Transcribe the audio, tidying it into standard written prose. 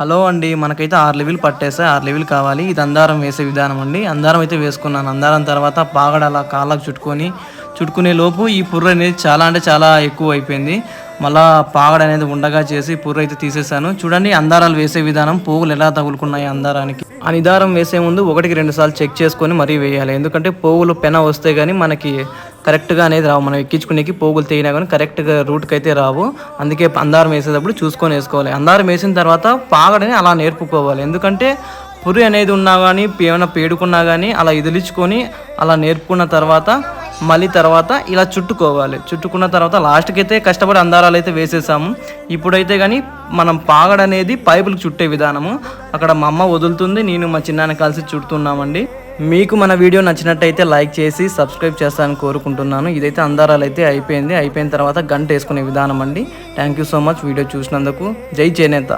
Hello అండి, మనకైతే 6 level పట్టేసాయి. 6 level కావాలి. ఇది అందారం వేసే విధానం అండి. అందారం అయితే వేసుకున్నాను. అందారం తర్వాత పాగడ అలా కాళ్ళకు చుట్టుకునే లోపు ఈ పుర్రు అనేది చాలా అంటే చాలా ఎక్కువ అయిపోయింది. మళ్ళా పాగడ అనేది ఉండగా చేసి పుర్రు అయితే తీసేసాను. చూడండి అందారాలు వేసే విధానం, పోగులు ఎలా తగులుకున్నాయి అందారానికి. ఆ నిదారం వేసే ముందు 1కి 2 సార్లు చెక్ చేసుకొని మరీ వేయాలి. ఎందుకంటే పోగులు పెన వస్తే కానీ మనకి కరెక్ట్గా అనేది రావు. మనం ఎక్కించుకునేకి పోగులు తీయినా కానీ కరెక్ట్గా రూట్కి అయితే రావు. అందుకే అందారం వేసేటప్పుడు చూసుకొని వేసుకోవాలి. అందారం వేసిన తర్వాత పాగడని అలా నేర్పుకోవాలి. ఎందుకంటే పురి అనేది ఉన్నా కానీ ఏమైనా పేడుకున్నా కానీ అలా ఇదిలించుకొని అలా నేర్పుకున్న తర్వాత మళ్ళీ తర్వాత ఇలా చుట్టుకున్న తర్వాత లాస్ట్కి అయితే కష్టపడి అందారాలు అయితే వేసేసాము. ఇప్పుడైతే కానీ మనం పాగడనేది పైపులకు చుట్టే విధానము అక్కడ మా అమ్మ వదులుతుంది, నేను మా చిన్నాన్న కలిసి చుడుతున్నామండి. మీకు మన వీడియో నచ్చినట్టయితే లైక్ చేసి సబ్స్క్రైబ్ చేస్తారని కోరుకుంటున్నాను. ఇదైతే అందారాలు అయితే అయిపోయిన తర్వాత గంట వేసుకునే విధానం అండి. Thank you so much video చూసినందుకు. జై చేనేత.